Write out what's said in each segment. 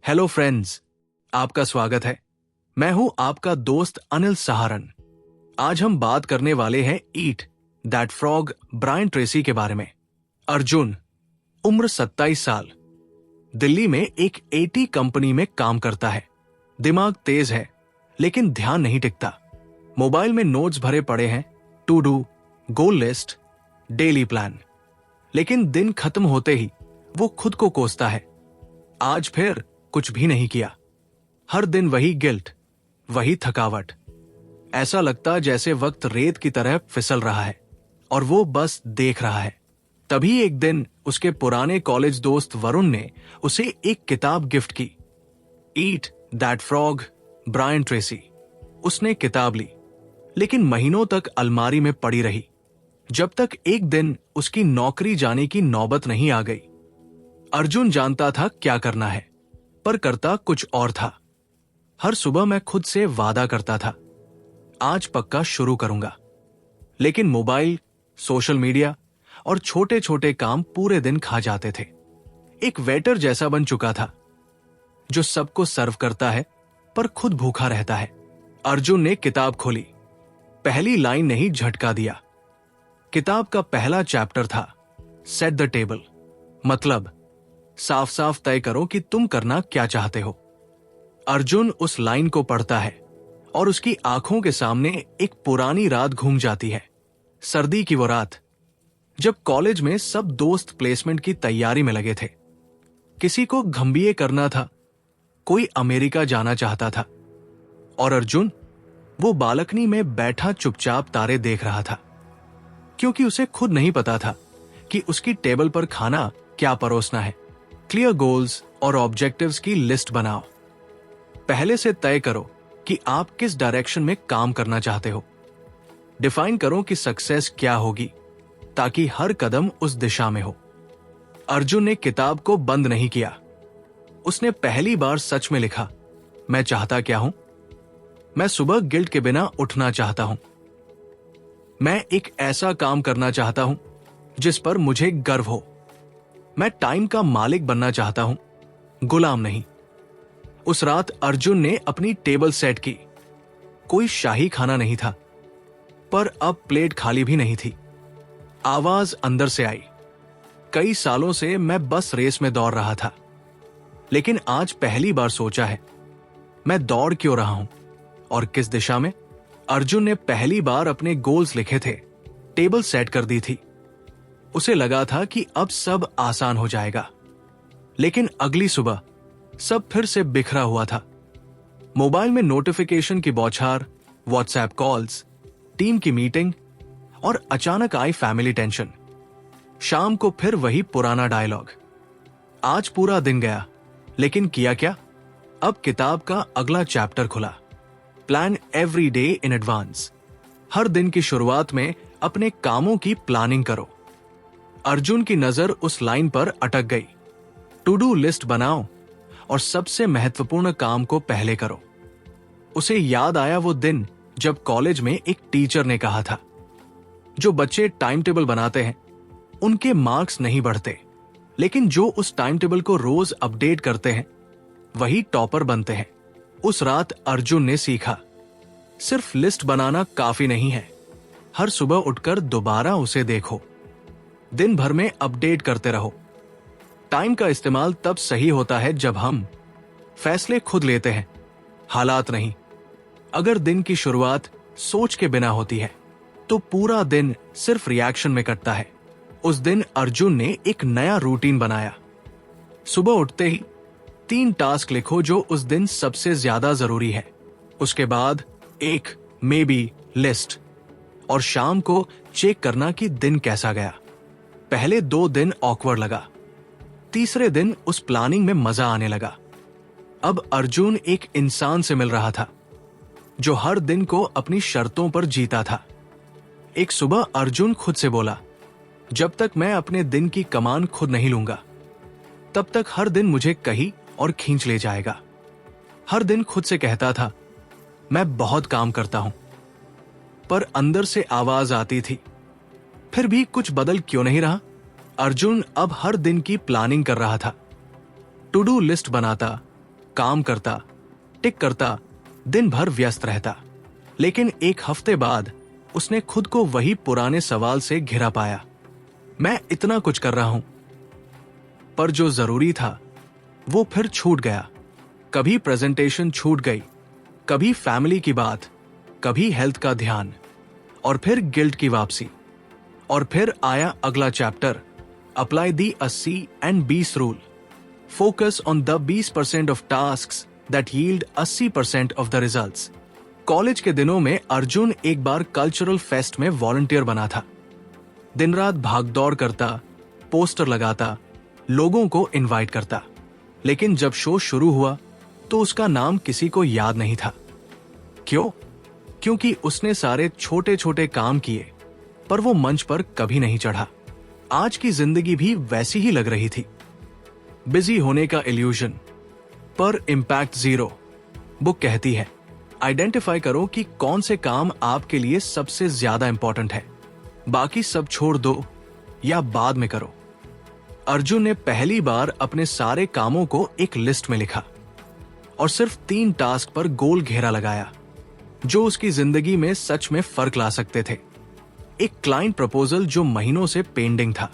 Hello friends, आपका स्वागत है। मैं हूं आपका दोस्त अनिल सहारन। आज हम बात करने वाले हैं eat that frog Brian Tracy के बारे में। अर्जुन, उम्र 27 साल, दिल्ली में एक एटी कंपनी में काम करता है। दिमाग तेज है लेकिन ध्यान नहीं टिकता। मोबाइल में नोट्स भरे पड़े हैं, to do, goal list, daily plan. लेकिन दिन खत्म होते ही वो खुद को कोसता है, आज फिर कुछ भी नहीं किया। हर दिन वही गिल्ट, वही थकावट। ऐसा लगता जैसे वक्त रेत की तरह फिसल रहा है और वो बस देख रहा है। तभी एक दिन उसके पुराने कॉलेज दोस्त वरुण ने उसे एक किताब गिफ्ट की, eat that frog Brian Tracy. उसने किताब ली, लेकिन महीनों तक अलमारी में पड़ी रही, जब तक एक दिन उसकी नौकरी जाने की नौबत नहीं आ गई। अर्जुन जानता था क्या करना है, पर करता कुछ और था। हर सुबह मैं खुद से वादा करता था, आज पक्का शुरू करूंगा। लेकिन मोबाइल, सोशल मीडिया और छोटे छोटे काम पूरे दिन खा जाते थे। एक वेटर जैसा बन चुका था, जो सबको सर्व करता है पर खुद भूखा रहता है। अर्जुन ने किताब खोली। पहली लाइन ने ही झटका दिया। किताब का पहला चैप्टर था सेट द टेबल, मतलब साफ साफ तय करो कि तुम करना क्या चाहते हो। अर्जुन उस लाइन को पढ़ता है और उसकी आंखों के सामने एक पुरानी रात घूम जाती है। सर्दी की वो रात, जब कॉलेज में सब दोस्त प्लेसमेंट की तैयारी में लगे थे। किसी को एमबीए करना था, कोई अमेरिका जाना चाहता था, और अर्जुन वो बालकनी में बैठा चुपचाप तारे देख रहा था, क्योंकि उसे खुद नहीं पता था कि उसकी टेबल पर खाना क्या परोसना है। क्लियर गोल्स और ऑब्जेक्टिव्स की लिस्ट बनाओ। पहले से तय करो कि आप किस डायरेक्शन में काम करना चाहते हो। डिफाइन करो कि सक्सेस क्या होगी, ताकि हर कदम उस दिशा में हो। अर्जुन ने किताब को बंद नहीं किया। उसने पहली बार सच में लिखा, मैं चाहता क्या हूं। मैं सुबह गिल्ट के बिना उठना चाहता हूं। मैं एक ऐसा काम करना चाहता हूं जिस पर मुझे गर्व हो। मैं टाइम का मालिक बनना चाहता हूं, गुलाम नहीं। उस रात अर्जुन ने अपनी टेबल सेट की। कोई शाही खाना नहीं था, पर अब प्लेट खाली भी नहीं थी। आवाज अंदर से आई, कई सालों से मैं बस रेस में दौड़ रहा था, लेकिन आज पहली बार सोचा है, मैं दौड़ क्यों रहा हूं और किस दिशा में। अर्जुन ने पहली बार अपने गोल्स लिखे थे, टेबल सेट कर दी थी। उसे लगा था कि अब सब आसान हो जाएगा, लेकिन अगली सुबह सब फिर से बिखरा हुआ था। मोबाइल में नोटिफिकेशन की बौछार, व्हाट्सएप कॉल्स, टीम की मीटिंग और अचानक आई फैमिली टेंशन। शाम को फिर वही पुराना डायलॉग। आज पूरा दिन गया, लेकिन किया क्या। अब किताब का अगला चैप्टर खुला, plan every day in advance. हर दिन की शुरुआत में अपने कामों की प्लानिंग करो। अर्जुन की नजर उस लाइन पर अटक गई, टू डू लिस्ट बनाओ और सबसे महत्वपूर्ण काम को पहले करो। उसे याद आया वो दिन जब कॉलेज में एक टीचर ने कहा था, जो बच्चे टाइम टेबल बनाते हैं उनके मार्क्स नहीं बढ़ते, लेकिन जो उस टाइम टेबल को रोज अपडेट करते हैं वही टॉपर बनते हैं। उस रात अर्जुन ने सीखा, सिर्फ लिस्ट बनाना काफी नहीं है, हर सुबह उठकर दोबारा उसे देखो, दिन भर में अपडेट करते रहो। टाइम का इस्तेमाल तब सही होता है जब हम फैसले खुद लेते हैं, हालात नहीं। अगर दिन की शुरुआत सोच के बिना होती है तो पूरा दिन सिर्फ रिएक्शन में कटता है। उस दिन अर्जुन ने एक नया रूटीन बनाया। सुबह उठते ही 3 टास्क लिखो जो उस दिन सबसे ज्यादा जरूरी है। उसके बाद एक मे बी लिस्ट, और शाम को चेक करना कि दिन कैसा गया। पहले 2 दिन ऑकवर्ड लगा, तीसरे दिन उस प्लानिंग में मजा आने लगा। अब अर्जुन एक इंसान से मिल रहा था जो हर दिन को अपनी शर्तों पर जीता था। एक सुबह अर्जुन खुद से बोला, जब तक मैं अपने दिन की कमान खुद नहीं लूंगा तब तक हर दिन मुझे कहीं और खींच ले जाएगा। हर दिन खुद से कहता था, मैं बहुत काम करता हूं, पर अंदर से आवाज आती थी, फिर भी कुछ बदल क्यों नहीं रहा। अर्जुन अब हर दिन की प्लानिंग कर रहा था, टू डू लिस्ट बनाता, काम करता, टिक करता, दिन भर व्यस्त रहता। लेकिन एक हफ्ते बाद उसने खुद को वही पुराने सवाल से घिरा पाया, मैं इतना कुछ कर रहा हूं, पर जो जरूरी था वो फिर छूट गया। कभी प्रेजेंटेशन छूट गई, कभी फैमिली की बात, कभी हेल्थ का ध्यान, और फिर गिल्ट की वापसी। और फिर आया अगला chapter, apply the 80 and 20 rule. Focus on the 20% of tasks that yield 80% of the results. College के दिनों में अर्जुन एक बार कल्चरल फेस्ट में वॉलंटियर बना था। दिन रात भागदौड़ करता, पोस्टर लगाता, लोगों को इनवाइट करता। लेकिन जब शो शुरू हुआ तो उसका नाम किसी को याद नहीं था। क्यों? क्योंकि उसने सारे छोटे छोटे काम किए, पर वो मंच पर कभी नहीं चढ़ा। आज की जिंदगी भी वैसी ही लग रही थी, बिजी होने का इल्यूजन, पर इम्पैक्ट जीरो। बुक कहती है, आइडेंटिफाई करो कि कौन से काम आपके लिए सबसे ज्यादा इंपॉर्टेंट है, बाकी सब छोड़ दो या बाद में करो। अर्जुन ने पहली बार अपने सारे कामों को एक लिस्ट में लिखा और सिर्फ 3 टास्क पर गोल घेरा लगाया जो उसकी जिंदगी में सच में फर्क ला सकते थे। एक क्लाइंट प्रपोजल जो महीनों से पेंडिंग था,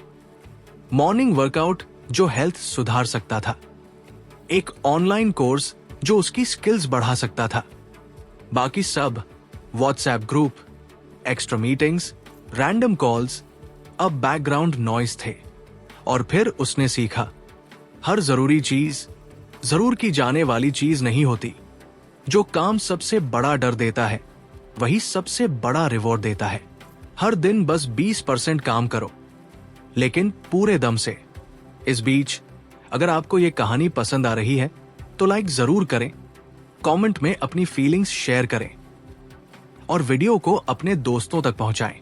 मॉर्निंग वर्कआउट जो हेल्थ सुधार सकता था, एक ऑनलाइन कोर्स जो उसकी स्किल्स बढ़ा सकता था। बाकी सब WhatsApp group, extra meetings, random calls अब बैकग्राउंड नॉइज थे। और फिर उसने सीखा, हर जरूरी चीज जरूर की जाने वाली चीज नहीं होती। जो काम सबसे बड़ा डर देता है वही सबसे बड़ा रिवॉर्ड देता है। हर दिन बस 20% काम करो, लेकिन पूरे दम से। इस बीच अगर आपको ये कहानी पसंद आ रही है तो लाइक जरूर करें, कमेंट में अपनी फीलिंग्स शेयर करें और वीडियो को अपने दोस्तों तक पहुंचाएं।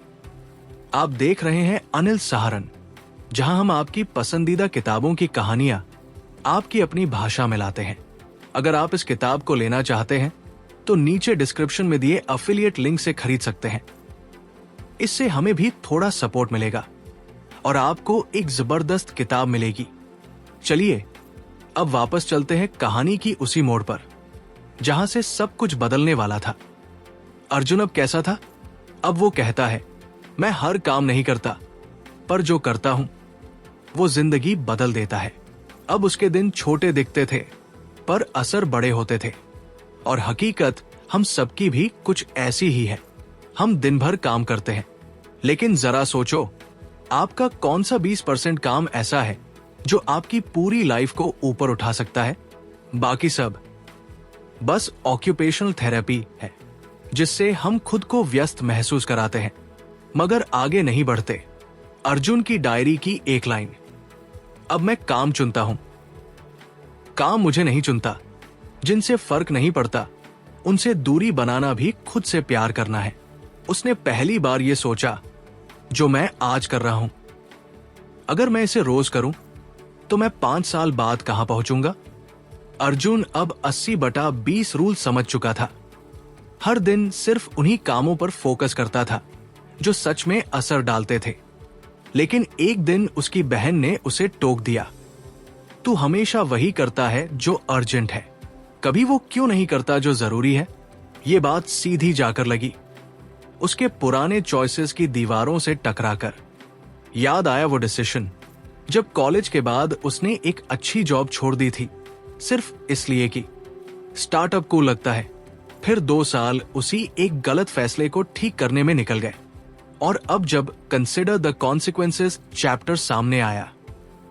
आप देख रहे हैं अनिल सहारन, जहां हम आपकी पसंदीदा किताबों की कहानियां आपकी अपनी भाषा में लाते हैं। अगर आप इस किताब को लेना चाहते हैं तो नीचे डिस्क्रिप्शन में दिए अफिलिएट लिंक से खरीद सकते हैं। इससे हमें भी थोड़ा सपोर्ट मिलेगा और आपको एक जबरदस्त किताब मिलेगी। चलिए अब वापस चलते हैं कहानी की उसी मोड़ पर जहां से सब कुछ बदलने वाला था। अर्जुन अब कैसा था? अब वो कहता है, मैं हर काम नहीं करता, पर जो करता हूं वो जिंदगी बदल देता है। अब उसके दिन छोटे दिखते थे, पर असर बड़े होते थे। और हकीकत हम सबकी भी कुछ ऐसी ही है। हम दिन भर काम करते हैं, लेकिन जरा सोचो, आपका कौन सा 20% काम ऐसा है जो आपकी पूरी लाइफ को ऊपर उठा सकता है? बाकी सब बस ऑक्यूपेशनल थेरेपी है, जिससे हम खुद को व्यस्त महसूस कराते हैं मगर आगे नहीं बढ़ते। अर्जुन की डायरी की एक लाइन, अब मैं काम चुनता हूं, काम मुझे नहीं चुनता। जिनसे फर्क नहीं पड़ता उनसे दूरी बनाना भी खुद से प्यार करना है। उसने पहली बार ये सोचा, जो मैं आज कर रहा हूं, अगर मैं इसे रोज करूं तो मैं 5 साल बाद कहां पहुंचूंगा? अर्जुन अब 80/20 रूल समझ चुका था। हर दिन सिर्फ उन्हीं कामों पर फोकस करता था जो सच में असर डालते थे। लेकिन एक दिन उसकी बहन ने उसे टोक दिया, तू हमेशा वही करता है जो अर्जेंट है, कभी वो क्यों नहीं करता जो जरूरी है? ये बात सीधी जाकर लगी उसके पुराने चॉइसेस की दीवारों से टकराकर। याद आया वो डिसीजन जब कॉलेज के बाद उसने एक अच्छी जॉब छोड़ दी थी, सिर्फ इसलिए कि स्टार्टअप को लगता है। फिर 2 साल उसी एक गलत फैसले को ठीक करने में निकल गए। और अब जब कंसिडर द कॉन्सिक्वेंसेस चैप्टर सामने आया,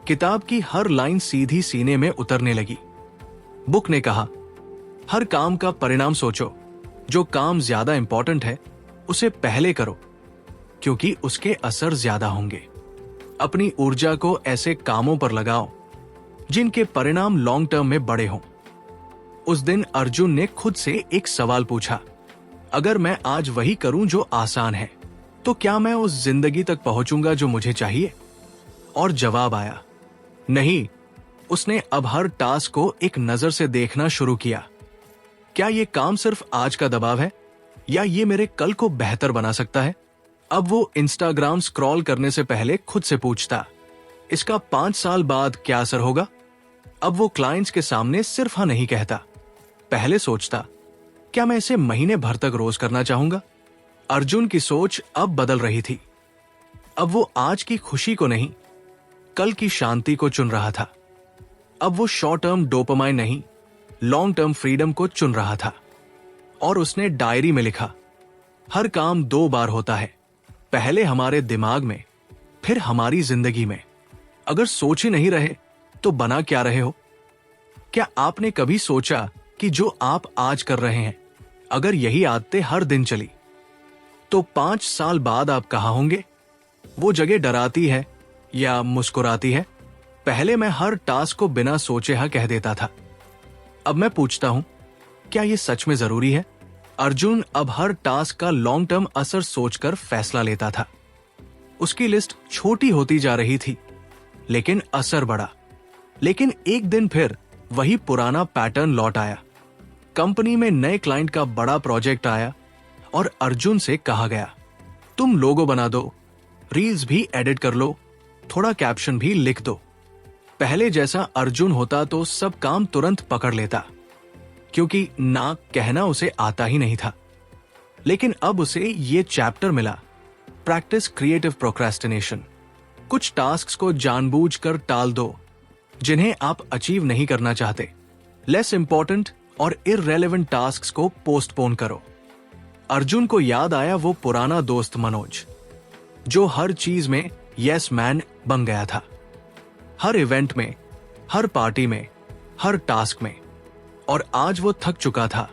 किताब की हर लाइन सीधी सीने में उतरने लगी। बुक ने कहा, हर काम का परिणाम सोचो। जो काम ज्यादा इंपॉर्टेंट है उसे पहले करो, क्योंकि उसके असर ज्यादा होंगे। अपनी ऊर्जा को ऐसे कामों पर लगाओ जिनके परिणाम लॉन्ग टर्म में बड़े हों। उस दिन अर्जुन ने खुद से एक सवाल पूछा, अगर मैं आज वही करूं जो आसान है, तो क्या मैं उस जिंदगी तक पहुंचूंगा जो मुझे चाहिए? और जवाब आया, नहीं। उसने अब हर टास्क को एक नजर से देखना शुरू किया। क्या ये काम सिर्फ आज का दबाव है, या ये मेरे कल को बेहतर बना सकता है? अब वो इंस्टाग्राम स्क्रॉल करने से पहले खुद से पूछता, इसका 5 साल बाद क्या असर होगा? अब वो क्लाइंट्स के सामने सिर्फ हाँ नहीं कहता। पहले सोचता, क्या मैं इसे महीने भर तक रोज करना चाहूंगा? अर्जुन की सोच अब बदल रही थी। अब वो आज की खुशी को नहीं, कल की शांति को चुन रहा था। अब वो शॉर्ट टर्म डोपामाइन नहीं, लॉन्ग टर्म फ्रीडम को चुन रहा था। और उसने डायरी में लिखा, हर काम 2 बार होता है, पहले हमारे दिमाग में, फिर हमारी जिंदगी में। अगर सोच ही नहीं रहे तो बना क्या रहे हो? क्या आपने कभी सोचा कि जो आप आज कर रहे हैं, अगर यही आदतें हर दिन चली तो 5 साल बाद आप कहां होंगे? वो जगह डराती है या मुस्कुराती है? पहले मैं हर टास्क को बिना सोचे हाँ कह देता था। अब मैं पूछता हूं, क्या ये सच में जरूरी है? अर्जुन अब हर टास्क का लॉन्ग टर्म असर सोचकर फैसला लेता था। उसकी लिस्ट छोटी होती जा रही थी, लेकिन असर बढ़ा। लेकिन एक दिन फिर वही पुराना पैटर्न लौट आया। कंपनी में नए क्लाइंट का बड़ा प्रोजेक्ट आया और अर्जुन से कहा गया, तुम लोगो बना दो, रील्स भी एडिट कर लो, थोड़ा कैप्शन भी लिख दो। पहले जैसा अर्जुन होता तो सब काम तुरंत पकड़ लेता, क्योंकि ना कहना उसे आता ही नहीं था। लेकिन अब उसे ये चैप्टर मिला, प्रैक्टिस क्रिएटिव प्रोक्रेस्टिनेशन। कुछ टास्क्स को जानबूझकर टाल दो जिन्हें आप अचीव नहीं करना चाहते। लेस इंपॉर्टेंट और इररेलेवेंट टास्क्स को पोस्टपोन करो। अर्जुन को याद आया वो पुराना दोस्त मनोज, जो हर चीज में यस मैन बन गया था। हर इवेंट में, हर पार्टी में, हर टास्क में। और आज वो थक चुका था,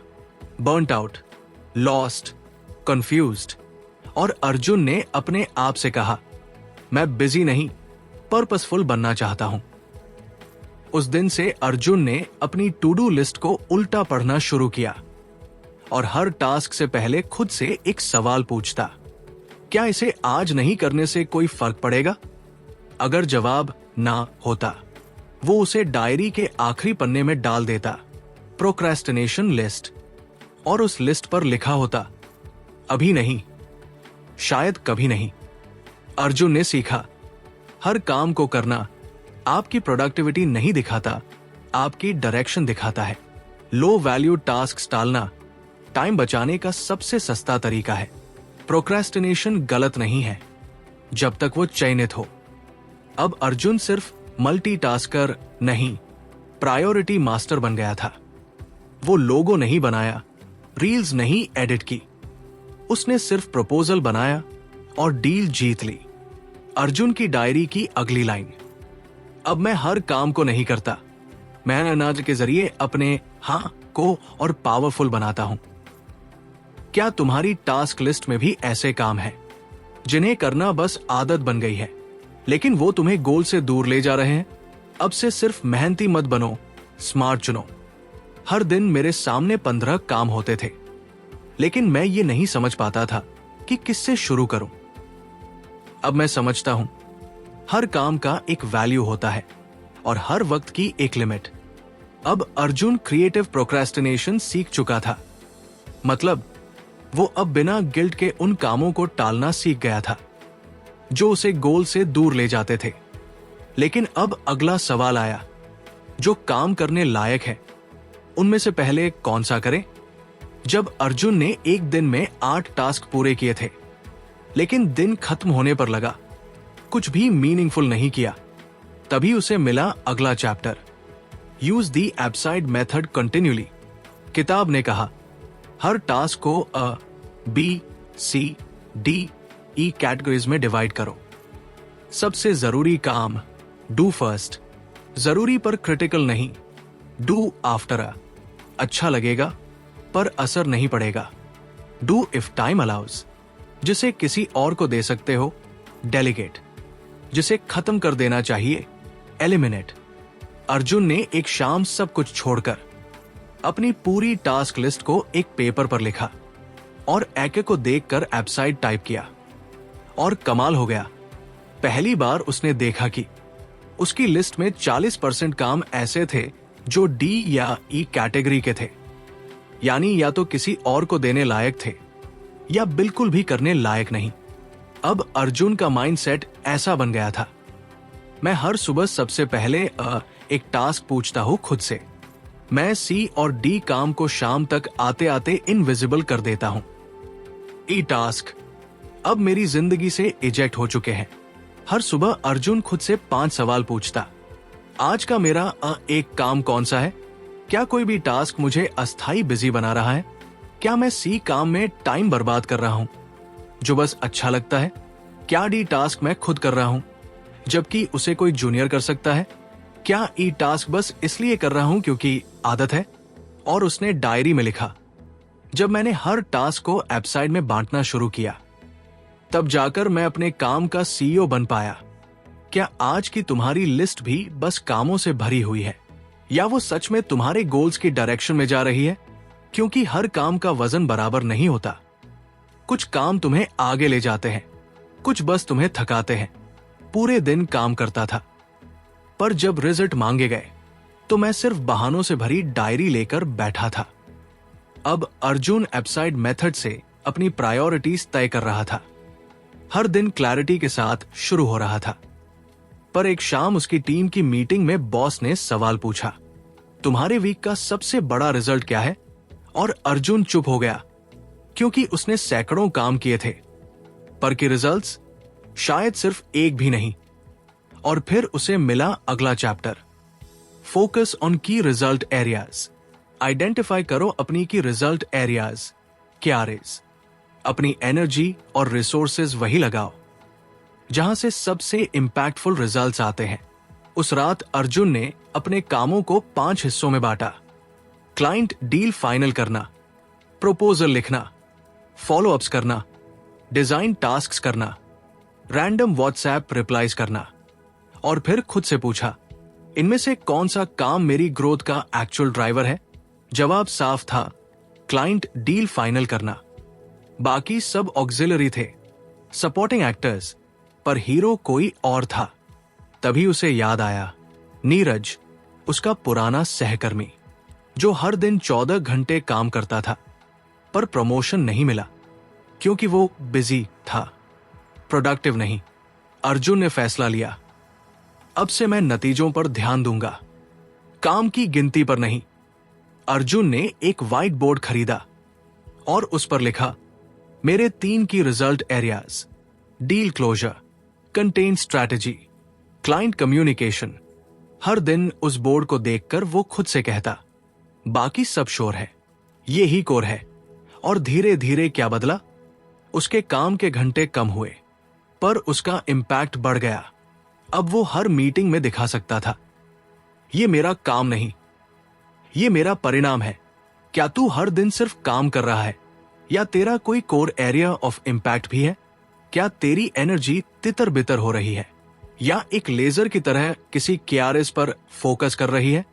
बर्नट आउट, लॉस्ट, कंफ्यूज्ड। और अर्जुन ने अपने आप से कहा, मैं बिजी नहीं, पर्पसफुल बनना चाहता हूं। उस दिन से अर्जुन ने अपनी टू डू लिस्ट को उल्टा पढ़ना शुरू किया और हर टास्क से पहले खुद से एक सवाल पूछता, क्या इसे आज नहीं करने से कोई फर्क पड़ेगा? अगर जवाब ना होता, वो उसे डायरी के आखिरी पन्ने में डाल देता, प्रोक्रेस्टिनेशन लिस्ट। और उस लिस्ट पर लिखा होता, अभी नहीं, शायद कभी नहीं। अर्जुन ने सीखा, हर काम को करना आपकी प्रोडक्टिविटी नहीं दिखाता, आपकी डायरेक्शन दिखाता है। लो वैल्यू टास्क टालना टाइम बचाने का सबसे सस्ता तरीका है। प्रोक्रेस्टिनेशन गलत नहीं है जब तक वो चयनित हो। अब अर्जुन सिर्फ मल्टीटास्कर नहीं, प्रायोरिटी मास्टर बन गया था। वो लोगो नहीं बनाया, रील्स नहीं एडिट की, उसने सिर्फ प्रपोजल बनाया और डील जीत ली। अर्जुन की डायरी की अगली लाइन, अब मैं हर काम को नहीं करता, मैं अनाज के जरिए अपने हाँ को और पावरफुल बनाता हूं। क्या तुम्हारी टास्क लिस्ट में भी ऐसे काम हैं जिन्हें करना बस आदत बन गई है, लेकिन वो तुम्हें गोल से दूर ले जा रहे हैं? अब से सिर्फ मेहनती मत बनो, स्मार्ट चुनो। हर दिन मेरे सामने 15 काम होते थे, लेकिन मैं ये नहीं समझ पाता था कि किससे शुरू करूं। अब मैं समझता हूं, हर काम का एक वैल्यू होता है और हर वक्त की एक लिमिट। अब अर्जुन क्रिएटिव प्रोक्रेस्टिनेशन सीख चुका था। मतलब वो अब बिना गिल्ट के उन कामों को टालना सीख गया था जो उसे गोल से दूर ले जाते थे। लेकिन अब अगला सवाल आया, जो काम करने लायक है उनमें से पहले कौन सा करें? जब अर्जुन ने एक दिन में 8 टास्क पूरे किए थे, लेकिन दिन खत्म होने पर लगा कुछ भी मीनिंगफुल नहीं किया, तभी उसे मिला अगला chapter, use the ABCDE method continuously. किताब ने कहा, हर टास्क को A, B, C, D, E categories में डिवाइड करो। सबसे जरूरी काम डू फर्स्ट, जरूरी पर क्रिटिकल नहीं, डू आफ्टर अ, अच्छा लगेगा पर असर नहीं पड़ेगा, डू इफ टाइम अलाउज, जिसे किसी और को दे सकते हो, डेलीगेट, जिसे खत्म कर देना चाहिए, एलिमिनेट। अर्जुन ने एक शाम सब कुछ छोड़कर अपनी पूरी टास्क लिस्ट को एक पेपर पर लिखा और एके को देखकर एब्साइड टाइप किया। और कमाल हो गया, पहली बार उसने देखा कि उसकी लिस्ट में 40% काम ऐसे थे जो डी या ई कैटेगरी के थे, यानी या तो किसी और को देने लायक थे या बिल्कुल भी करने लायक नहीं। अब अर्जुन का माइंडसेट ऐसा बन गया था, मैं हर सुबह सबसे पहले एक टास्क पूछता हूँ खुद से। मैं सी और डी काम को शाम तक आते आते इनविजिबल कर देता हूँ। ई टास्क अब मेरी जिंदगी से इजेक्ट हो चुके हैं। हर सुबह अर्जुन खुद से 5 सवाल पूछता। आज का मेरा एक काम कौन सा है? क्या कोई भी टास्क मुझे अस्थाई बिजी बना रहा है? क्या मैं सी काम में टाइम बर्बाद कर रहा हूं जो बस अच्छा लगता है? क्या डी टास्क मैं खुद कर रहा हूं जबकि उसे कोई जूनियर कर सकता है? क्या ई टास्क बस इसलिए कर रहा हूं क्योंकि आदत है? और उसने डायरी में लिखा। जब मैंने हर टास्क को वेबसाइट में बांटना शुरू किया तब जाकर मैं अपने काम का सीईओ बन पाया। क्या आज की तुम्हारी लिस्ट भी बस कामों से भरी हुई है या वो सच में तुम्हारे गोल्स की डायरेक्शन में जा रही है? क्योंकि हर काम का वजन बराबर नहीं होता। कुछ काम तुम्हें आगे ले जाते हैं, कुछ बस तुम्हें थकाते हैं। पूरे दिन काम करता था पर जब रिजल्ट मांगे गए तो मैं सिर्फ बहानों से भरी डायरी लेकर बैठा था। अब अर्जुन वेबसाइट मेथड से अपनी प्रायोरिटीज तय कर रहा था। हर दिन क्लैरिटी के साथ शुरू हो रहा था। पर एक शाम उसकी टीम की मीटिंग में बॉस ने सवाल पूछा, तुम्हारे वीक का सबसे बड़ा रिजल्ट क्या है? और अर्जुन चुप हो गया क्योंकि उसने सैकड़ों काम किए थे पर कि रिजल्ट्स शायद सिर्फ एक भी नहीं। और फिर उसे मिला अगला चैप्टर, फोकस ऑन की रिजल्ट एरियाज। आइडेंटिफाई करो अपनी की रिजल्ट एरियाज क्या रेज। अपनी एनर्जी और रिसोर्सेज वही लगाओ जहां से सबसे इंपैक्टफुल रिजल्ट्स आते हैं। उस रात अर्जुन ने अपने कामों को 5 हिस्सों में बांटा। क्लाइंट डील फाइनल करना, प्रपोजल लिखना, फॉलो अप्स करना, डिजाइन टास्क्स करना, रैंडम व्हाट्सएप रिप्लाईज करना। और फिर खुद से पूछा, इनमें से कौन सा काम मेरी ग्रोथ का एक्चुअल ड्राइवर है? जवाब साफ था, क्लाइंट डील फाइनल करना। बाकी सब ऑक्सिलरी थे, सपोर्टिंग एक्टर्स, पर हीरो कोई और था। तभी उसे याद आया, नीरज, उसका पुराना सहकर्मी जो हर दिन 14 घंटे काम करता था पर प्रमोशन नहीं मिला क्योंकि वो बिजी था, प्रोडक्टिव नहीं। अर्जुन ने फैसला लिया, अब से मैं नतीजों पर ध्यान दूंगा, काम की गिनती पर नहीं। अर्जुन ने एक व्हाइट बोर्ड खरीदा और उस पर लिखा, मेरे 3 की result areas, deal closure, content strategy, client communication. हर दिन उस बोर्ड को देखकर वो खुद से कहता, बाकी सब शोर है, ये ही कोर है। और धीरे धीरे क्या बदला? उसके काम के घंटे कम हुए पर उसका इंपैक्ट बढ़ गया। अब वो हर मीटिंग में दिखा सकता था, ये मेरा काम नहीं, ये मेरा परिणाम है। क्या तू हर दिन सिर्फ काम कर रहा है या तेरा कोई कोर एरिया ऑफ इंपैक्ट भी है? क्या तेरी एनर्जी तितर बितर हो रही है या एक लेजर की तरह किसी केआरएस पर फोकस कर रही है?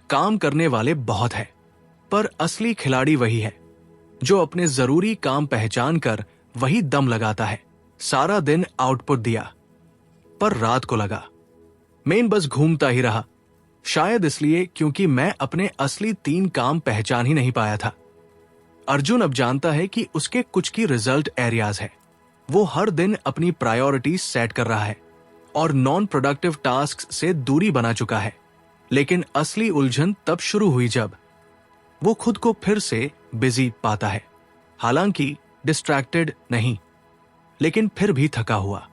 काम करने वाले बहुत हैं, पर असली खिलाड़ी वही है जो अपने जरूरी काम पहचान कर वही दम लगाता है। सारा दिन आउटपुट दिया पर रात को लगा मेन बस घूमता ही रहा, शायद इसलिए क्योंकि मैं अपने असली 3 काम पहचान ही नहीं पाया था। अर्जुन अब जानता है कि उसके कुछ की रिजल्ट एरियाज है। वो हर दिन अपनी प्रायोरिटीज सेट कर रहा है और नॉन प्रोडक्टिव टास्क से दूरी बना चुका है। लेकिन असली उलझन तब शुरू हुई जब वो खुद को फिर से बिजी पाता है, हालांकि डिस्ट्रैक्टेड नहीं, लेकिन फिर भी थका हुआ।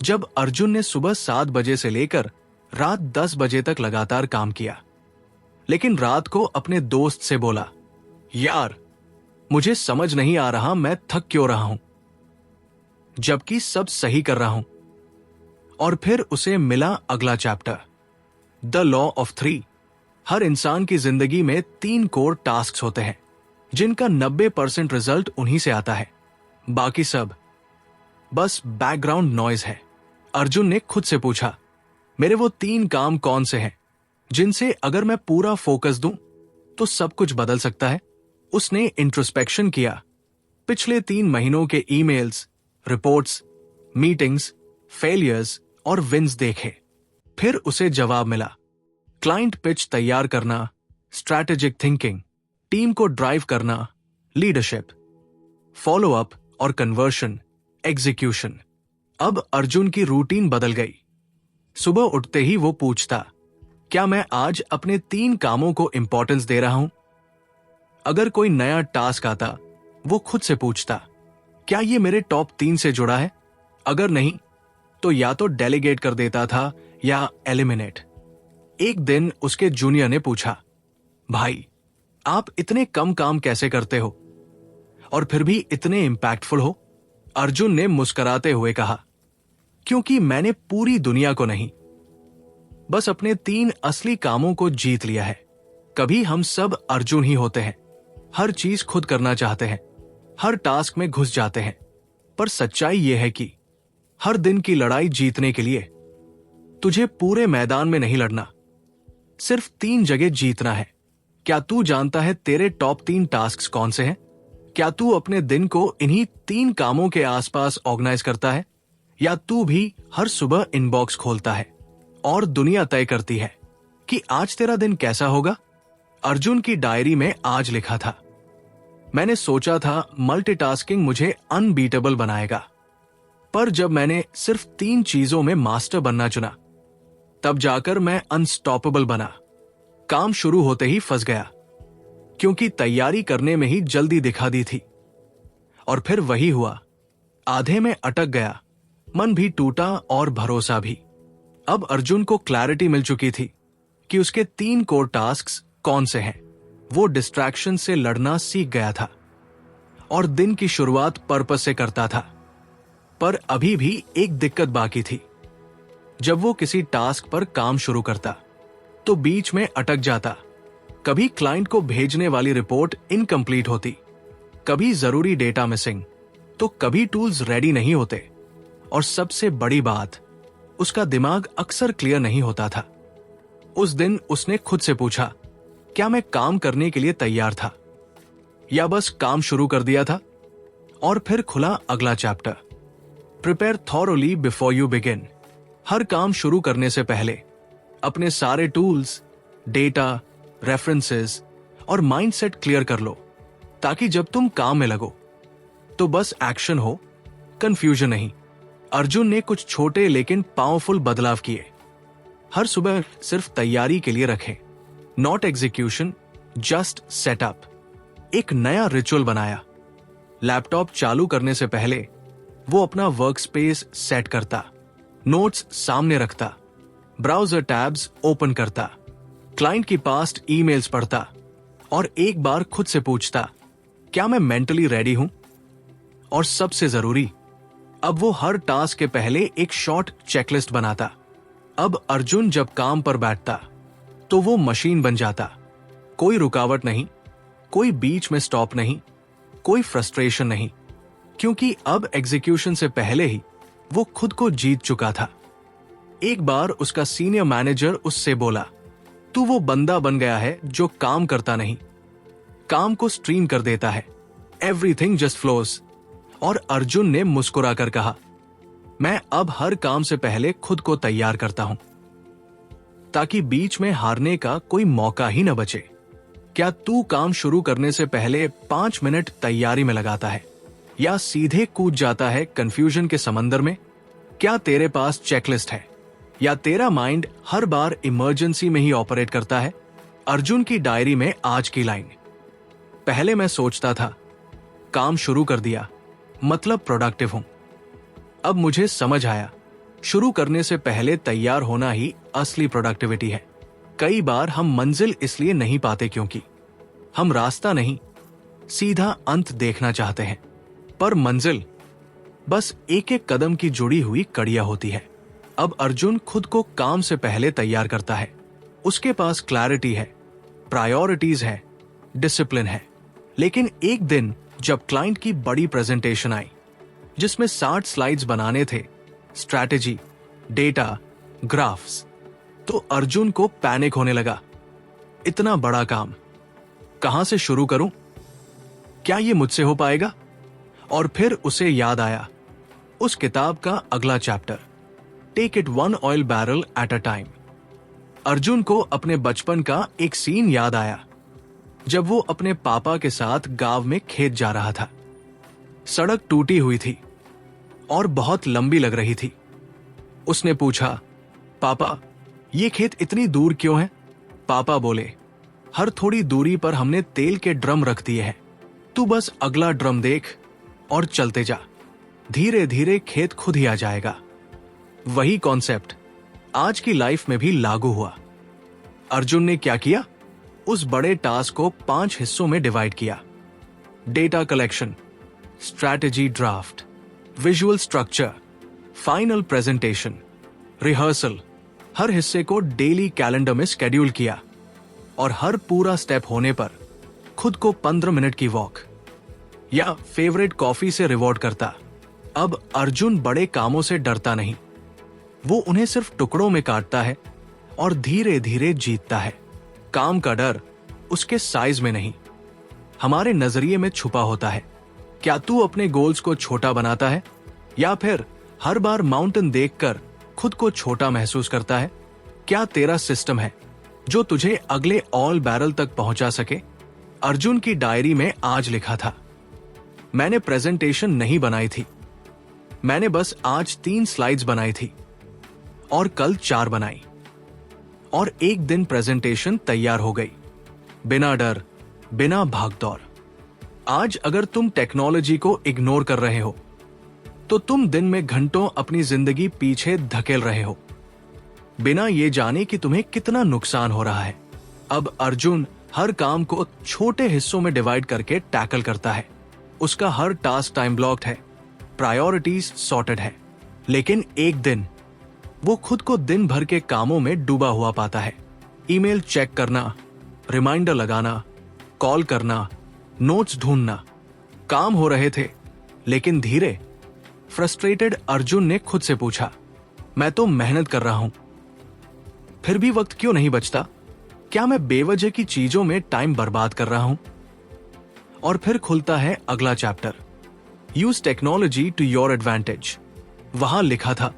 जब अर्जुन ने सुबह 7 बजे से लेकर रात 10 बजे तक लगातार काम किया, लेकिन रात को अपने दोस्त से बोला, यार मुझे समझ नहीं आ रहा मैं थक क्यों रहा हूं जबकि सब सही कर रहा हूं। और फिर उसे मिला अगला चैप्टर, द लॉ ऑफ 3। हर इंसान की जिंदगी में 3 कोर टास्क होते हैं जिनका 90% रिजल्ट उन्हीं से आता है, बाकी सब बस बैकग्राउंड नॉइज है। अर्जुन ने खुद से पूछा, मेरे वो 3 काम कौन से हैं जिनसे अगर मैं पूरा फोकस दूं तो सब कुछ बदल सकता है? उसने इंट्रोस्पेक्शन किया, पिछले 3 महीनों के ईमेल्स, रिपोर्ट्स, मीटिंग्स, फेलियर्स और विन्स देखे। फिर उसे जवाब मिला, क्लाइंट पिच तैयार करना, स्ट्रैटेजिक थिंकिंग, टीम को ड्राइव करना, लीडरशिप, फॉलो अप और कन्वर्शन, एग्जीक्यूशन। अब अर्जुन की रूटीन बदल गई। सुबह उठते ही वो पूछता, क्या मैं आज अपने 3 कामों को इंपॉर्टेंस दे रहा हूं? अगर कोई नया टास्क आता, वो खुद से पूछता, क्या ये मेरे टॉप 3 से जुड़ा है? अगर नहीं, तो या तो डेलीगेट कर देता था या एलिमिनेट। एक दिन उसके जूनियर ने पूछा, भाई, आप इतने कम काम कैसे करते हो और फिर भी इतने इंपैक्टफुल हो? अर्जुन ने मुस्कुराते हुए कहा, क्योंकि मैंने पूरी दुनिया को नहीं, बस अपने 3 असली कामों को जीत लिया है। कभी हम सब अर्जुन ही होते हैं, हर चीज खुद करना चाहते हैं, हर टास्क में घुस जाते हैं, पर सच्चाई यह है कि हर दिन की लड़ाई जीतने के लिए तुझे पूरे मैदान में नहीं लड़ना, सिर्फ 3 जगह जीतना है। क्या तू जानता है तेरे टॉप 3 टास्क कौन से हैं? क्या तू अपने दिन को इन्हीं 3 कामों के आसपास ऑर्गेनाइज करता है, या तू भी हर सुबह इनबॉक्स खोलता है और दुनिया तय करती है कि आज तेरा दिन कैसा होगा? अर्जुन की डायरी में आज लिखा था, मैंने सोचा था मल्टीटास्किंग मुझे अनबीटेबल बनाएगा, पर जब मैंने सिर्फ 3 चीजों में मास्टर बनना चुना, तब जाकर मैं अनस्टॉपेबल बना। काम शुरू होते ही फंस गया, क्योंकि तैयारी करने में ही जल्दी दिखा दी थी। और फिर वही हुआ, आधे में अटक गया, मन भी टूटा और भरोसा भी। अब अर्जुन को क्लैरिटी मिल चुकी थी कि उसके 3 कोर टास्क्स कौन से हैं। वो डिस्ट्रैक्शन से लड़ना सीख गया था और दिन की शुरुआत पर्पस से करता था। पर अभी भी एक दिक्कत बाकी थी। जब वो किसी टास्क पर काम शुरू करता, तो बीच में अटक जाता। कभी क्लाइंट को भेजने वाली रिपोर्ट इनकम्प्लीट होती, कभी जरूरी डेटा मिसिंग, तो कभी टूल्स रेडी नहीं होते, और सबसे बड़ी बात, उसका दिमाग अक्सर क्लियर नहीं होता था। उस दिन उसने खुद से पूछा, क्या मैं काम करने के लिए तैयार था या बस काम शुरू कर दिया था? और फिर खुला अगला chapter, prepare thoroughly before you begin. हर काम शुरू करने से पहले अपने सारे टूल्स, डेटा, रेफरेंसेस और माइंडसेट क्लियर कर लो, ताकि जब तुम काम में लगो तो बस एक्शन हो, कंफ्यूजन नहीं। अर्जुन ने कुछ छोटे लेकिन पावरफुल बदलाव किए। हर सुबह सिर्फ तैयारी के लिए रखे, नॉट एग्जीक्यूशन, जस्ट सेटअप। एक नया रिचुअल बनाया, लैपटॉप चालू करने से पहले वो अपना वर्क स्पेस सेट करता, नोट्स सामने रखता, ब्राउजर टैब्स ओपन करता, क्लाइंट की पास्ट ईमेल्स पढ़ता और एक बार खुद से पूछता, क्या मैं मेंटली रेडी हूं? और सबसे जरूरी, अब वो हर टास्क के पहले एक शॉर्ट चेकलिस्ट बनाता। अब अर्जुन जब काम पर बैठता, तो वो मशीन बन जाता। कोई रुकावट नहीं, कोई बीच में स्टॉप नहीं, कोई फ्रस्ट्रेशन नहीं, क्योंकि अब एग्जीक्यूशन से पहले ही वो खुद को जीत चुका था। एक बार उसका सीनियर मैनेजर उससे बोला, तू वो बंदा बन गया है जो काम करता नहीं, काम को स्ट्रीम कर देता है, एवरीथिंग जस्ट फ्लोस। और अर्जुन ने मुस्कुराकर कहा, मैं अब हर काम से पहले खुद को तैयार करता हूं, ताकि बीच में हारने का कोई मौका ही न बचे। क्या तू काम शुरू करने से पहले 5 मिनट तैयारी में लगाता है, या सीधे कूद जाता है कंफ्यूजन के समंदर में? क्या तेरे पास चेकलिस्ट है, या तेरा माइंड हर बार इमरजेंसी में ही ऑपरेट करता है? अर्जुन की डायरी में आज की लाइन, पहले मैं सोचता था काम शुरू कर दिया मतलब प्रोडक्टिव हूं, अब मुझे समझ आया शुरू करने से पहले तैयार होना ही असली प्रोडक्टिविटी है। कई बार हम मंजिल इसलिए नहीं पाते क्योंकि हम रास्ता नहीं, सीधा अंत देखना चाहते हैं, पर मंजिल बस एक एक कदम की जुड़ी हुई कड़ियां होती है। अब अर्जुन खुद को काम से पहले तैयार करता है। उसके पास क्लैरिटी है, प्रायोरिटीज है, डिसिप्लिन है। लेकिन एक दिन जब क्लाइंट की बड़ी प्रेजेंटेशन आई, जिसमें 60 स्लाइड्स बनाने थे, स्ट्रैटेजी, डेटा, ग्राफ्स, तो अर्जुन को पैनिक होने लगा। इतना बड़ा काम कहां से शुरू करूं? क्या ये मुझसे हो पाएगा? और फिर उसे याद आया उस किताब का अगला chapter, take it 1 oil barrel at a time. Arjun को अपने बचपन का एक सीन याद आया, जब वो अपने पापा के साथ गांव में खेत जा रहा था। सड़क टूटी हुई थी और बहुत लंबी लग रही थी। उसने पूछा, पापा, ये खेत इतनी दूर क्यों है? पापा बोले, हर थोड़ी दूरी पर हमने तेल के ड्रम रख दिए हैं, तू बस अगला ड्रम देख और चलते जा, धीरे धीरे खेत खुद ही आ जाएगा। वही कॉन्सेप्ट आज की लाइफ में भी लागू हुआ। अर्जुन ने क्या किया? उस बड़े टास्क को 5 हिस्सों में डिवाइड किया। Data collection, strategy draft, visual structure, final presentation, rehearsal. हर हिस्से को डेली कैलेंडर में शेड्यूल किया और हर पूरा स्टेप होने पर खुद को 15 मिनट की वॉक या फेवरेट कॉफी से रिवॉर्ड करता। अब अर्जुन बड़े कामों से डरता नहीं, वो उन्हें सिर्फ टुकड़ों में काटता है और धीरे धीरे जीतता है। काम का डर उसके साइज में नहीं, हमारे नजरिए में छुपा होता है। क्या तू अपने गोल्स को छोटा बनाता है या फिर हर बार माउंटेन देखकर खुद को छोटा महसूस करता है? क्या तेरा सिस्टम है जो तुझे अगले ऑल बैरल तक पहुंचा सके? अर्जुन की डायरी में आज लिखा था, मैंने प्रेजेंटेशन नहीं बनाई थी, मैंने बस आज 3 स्लाइड्स बनाई थी और कल 4 बनाई और एक दिन प्रेजेंटेशन तैयार हो गई, बिना डर, बिना भागदौड़। आज अगर तुम टेक्नोलॉजी को इग्नोर कर रहे हो तो तुम दिन में घंटों अपनी जिंदगी पीछे धकेल रहे हो, बिना ये जाने कि तुम्हें कितना नुकसान हो रहा है। अब अर्जुन हर काम को छोटे हिस्सों में डिवाइड करके टैकल करता है। उसका हर टास्क टाइम ब्लॉक्ड है, प्रायोरिटीज सॉर्टेड है, लेकिन एक दिन वो खुद को दिन भर के कामों में डूबा हुआ पाता है। ईमेल चेक करना, रिमाइंडर लगाना, कॉल करना, नोट्स ढूंढना। काम हो रहे थे, लेकिन धीरे। फ्रस्ट्रेटेड अर्जुन ने खुद से पूछा, मैं तो मेहनत कर रहा हूं, फिर भी वक्त क्यों नहीं बचता? क्या मैं बेवजह की चीजों में टाइम बर्बाद कर रहा हूं? और फिर खुलता है अगला chapter, use technology to your advantage. वहां लिखा था,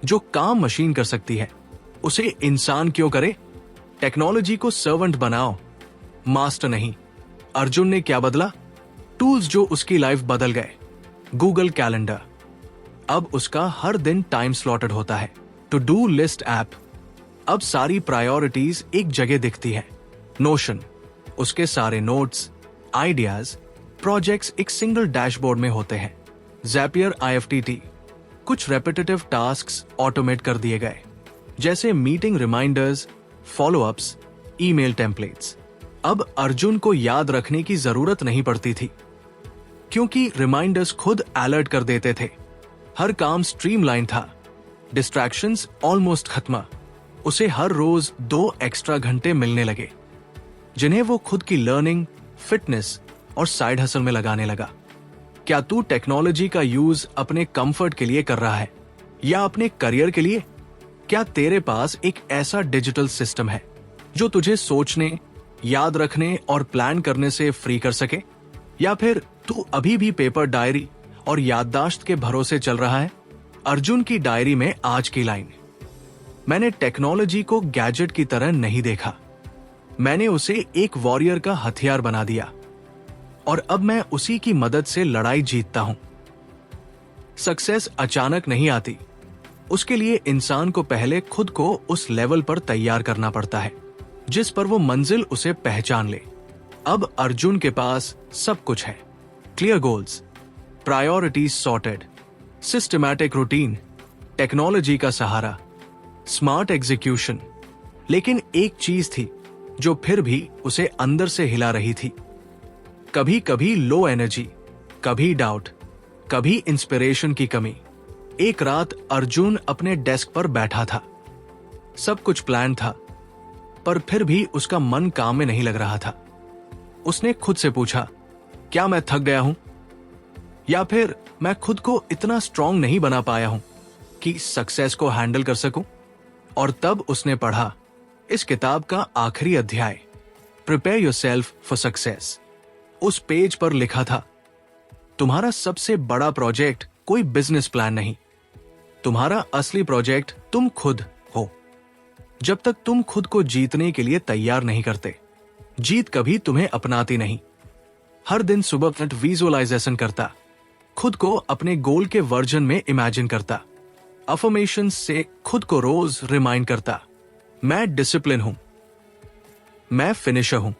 जो काम मशीन कर सकती है उसे इंसान क्यों करे? टेक्नोलॉजी को सर्वेंट बनाओ, मास्टर नहीं। अर्जुन ने क्या बदला? टूल्स जो उसकी लाइफ बदल गए। गूगल कैलेंडर, अब उसका हर दिन टाइम स्लॉटेड होता है। टू डू लिस्ट ऐप, अब सारी प्रायोरिटीज एक जगह दिखती है। नोशन, उसके सारे नोट्स, आइडियाज, प्रोजेक्ट्स एक सिंगल डैशबोर्ड में होते हैं। ज़ैपियर IFTT, कुछ रेपिटेटिव टास्क्स ऑटोमेट कर दिए गए, जैसे meeting reminders, followups, email templates. अब अर्जुन को याद रखने की जरूरत नहीं पड़ती थी, क्योंकि रिमाइंडर्स खुद अलर्ट कर देते थे। हर काम स्ट्रीमलाइन था, डिस्ट्रैक्शंस ऑलमोस्ट खत्म। उसे हर रोज 2 एक्स्ट्रा घंटे मिलने लगे, जिन्हें वो खुद की लर्निंग, फिटनेस और साइड हसल में लगाने लगा। क्या तू टेक्नोलॉजी का यूज अपने कंफर्ट के लिए कर रहा है या अपने करियर के लिए? क्या तेरे पास एक ऐसा डिजिटल सिस्टम है जो तुझे सोचने, याद रखने और प्लान करने से फ्री कर सके? या फिर तू अभी भी पेपर डायरी और याददाश्त के भरोसे चल रहा है? अर्जुन की डायरी में आज की लाइन, मैंने टेक्नोलॉजी को गैजेट की तरह नहीं देखा, मैंने उसे एक वॉरियर का हथियार बना दिया और अब मैं उसी की मदद से लड़ाई जीतता हूं। सक्सेस अचानक नहीं आती, उसके लिए इंसान को पहले खुद को उस लेवल पर तैयार करना पड़ता है जिस पर वो मंजिल उसे पहचान ले। अब अर्जुन के पास सब कुछ है, clear goals, priorities sorted, systematic routine, technology का सहारा, स्मार्ट एग्जीक्यूशन। लेकिन एक चीज थी जो फिर भी उसे अंदर से हिला रही थी। कभी कभी लो एनर्जी, कभी डाउट, कभी इंस्पिरेशन की कमी। एक रात अर्जुन अपने डेस्क पर बैठा था, सब कुछ प्लान था, पर फिर भी उसका मन काम में नहीं लग रहा था। उसने खुद से पूछा, क्या मैं थक गया हूं या फिर मैं खुद को इतना स्ट्रांग नहीं बना पाया हूं कि सक्सेस को हैंडल कर सकूं? और तब उसने पढ़ा इस किताब का आखिरी अध्याय, प्रिपेयर योरसेल्फ फॉर सक्सेस। उस पेज पर लिखा था, तुम्हारा सबसे बड़ा प्रोजेक्ट कोई बिजनेस प्लान नहीं, तुम्हारा असली प्रोजेक्ट तुम खुद हो। जब तक तुम खुद को जीतने के लिए तैयार नहीं करते, जीत कभी तुम्हें अपनाती नहीं। हर दिन सुबह विजुअलाइजेशन करता, खुद को अपने गोल के वर्जन में इमेजिन करता, अफर्मेशन से खुद को रोज रिमाइंड करता, मैं डिसिप्लिन हूं, मैं फिनिशर हूं,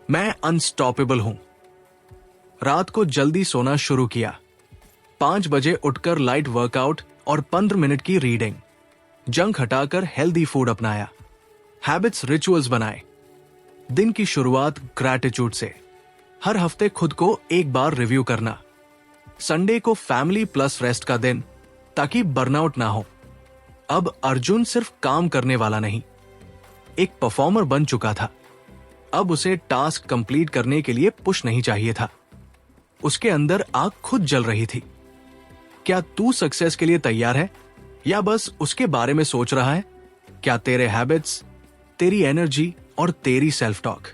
मैं अनस्टॉपेबल हूं। रात को जल्दी सोना शुरू किया, 5 बजे उठकर लाइट वर्कआउट और 15 मिनट की रीडिंग। जंक हटाकर हेल्दी फूड अपनाया, हैबिट्स रिचुअल्स बनाए। दिन की शुरुआत ग्रैटिट्यूड से, हर हफ्ते खुद को एक बार रिव्यू करना। संडे को फैमिली प्लस रेस्ट का दिन, ताकि बर्नआउट ना हो। अब अर्जुन सिर्फ काम करने वाला नहीं, एक परफॉर्मर बन चुका था। अब उसे टास्क कंप्लीट करने के लिए पुश नहीं चाहिए था, उसके अंदर आग खुद जल रही थी। क्या तू सक्सेस के लिए तैयार है, या बस उसके बारे में सोच रहा है? क्या तेरे हैबिट्स, तेरी एनर्जी और तेरी सेल्फ टॉक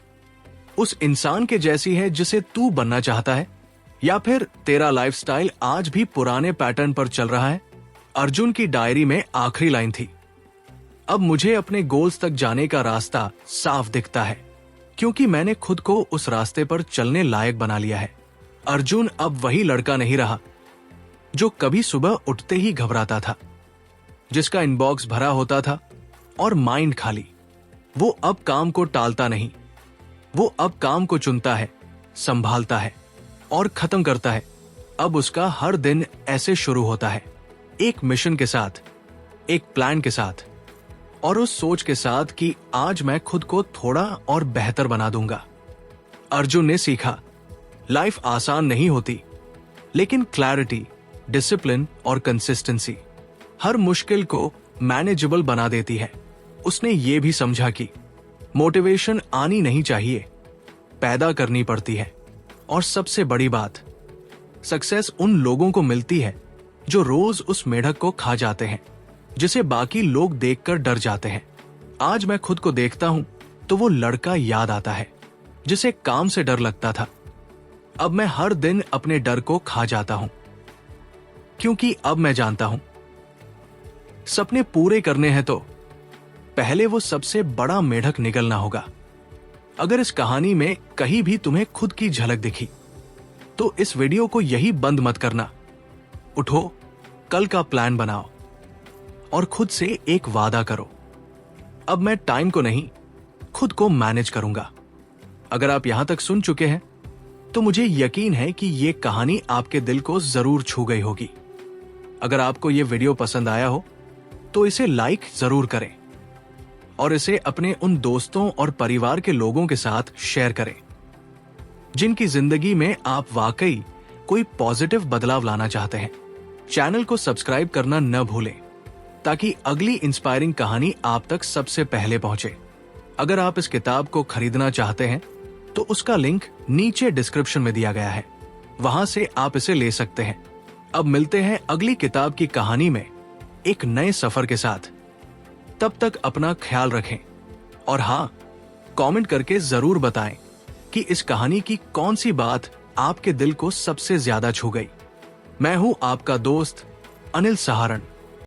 उस इंसान के जैसी है जिसे तू बनना चाहता है, या फिर तेरा लाइफस्टाइल आज भी पुराने पैटर्न पर चल रहा है? अर्जुन की डायरी में आखिरी लाइन थी, अब मुझे अपने गोल्स तक जाने का रास्ता साफ दिखता है, क्योंकि मैंने खुद को उस रास्ते पर चलने लायक बना लिया है। अर्जुन अब वही लड़का नहीं रहा जो कभी सुबह उठते ही घबराता था, जिसका इनबॉक्स भरा होता था और माइंड खाली। वो अब काम को टालता नहीं, वो अब काम को चुनता है, संभालता है और खत्म करता है। अब उसका हर दिन ऐसे शुरू होता है, एक मिशन के साथ, एक प्लान के साथ, और उस सोच के साथ कि आज मैं खुद को थोड़ा और बेहतर बना दूंगा। अर्जुन ने सीखा, लाइफ आसान नहीं होती, लेकिन क्लैरिटी, डिसिप्लिन और कंसिस्टेंसी हर मुश्किल को मैनेजेबल बना देती है। उसने ये भी समझा कि मोटिवेशन आनी नहीं चाहिए, पैदा करनी पड़ती है। और सबसे बड़ी बात, सक्सेस उन लोगों को मिलती है जो रोज उस मेढक को खा जाते हैं, जिसे बाकी लोग देखकर डर जाते हैं। आज मैं खुद को देखता हूं तो वो लड़का याद आता है जिसे काम से डर लगता था। अब मैं हर दिन अपने डर को खा जाता हूं, क्योंकि अब मैं जानता हूं सपने पूरे करने हैं तो पहले वो सबसे बड़ा मेढक निगलना होगा। अगर इस कहानी में कहीं भी तुम्हें खुद की झलक दिखी तो इस वीडियो को यही बंद मत करना। उठो, कल का प्लान बनाओ और खुद से एक वादा करो, अब मैं टाइम को नहीं, खुद को मैनेज करूंगा। अगर आप यहां तक सुन चुके हैं तो मुझे यकीन है कि यह कहानी आपके दिल को जरूर छू गई होगी। अगर आपको यह वीडियो पसंद आया हो तो इसे लाइक जरूर करें और इसे अपने उन दोस्तों और परिवार के लोगों के साथ शेयर करें जिनकी जिंदगी में आप वाकई कोई पॉजिटिव बदलाव लाना चाहते हैं। चैनल को सब्सक्राइब करना न भूलें ताकि अगली इंस्पायरिंग कहानी आप तक सबसे पहले पहुंचे। अगर आप इस किताब को खरीदना चाहते हैं तो उसका लिंक नीचे डिस्क्रिप्शन में दिया गया है, वहां से आप इसे ले सकते हैं। अब मिलते हैं अगली किताब की कहानी में एक नए सफर के साथ। तब तक अपना ख्याल रखें और हाँ, कमेंट करके जरूर बताएं कि इस कहानी की कौन सी बात आपके दिल को सबसे ज्यादा छू गई। मैं हूं आपका दोस्त अनिल सहारण।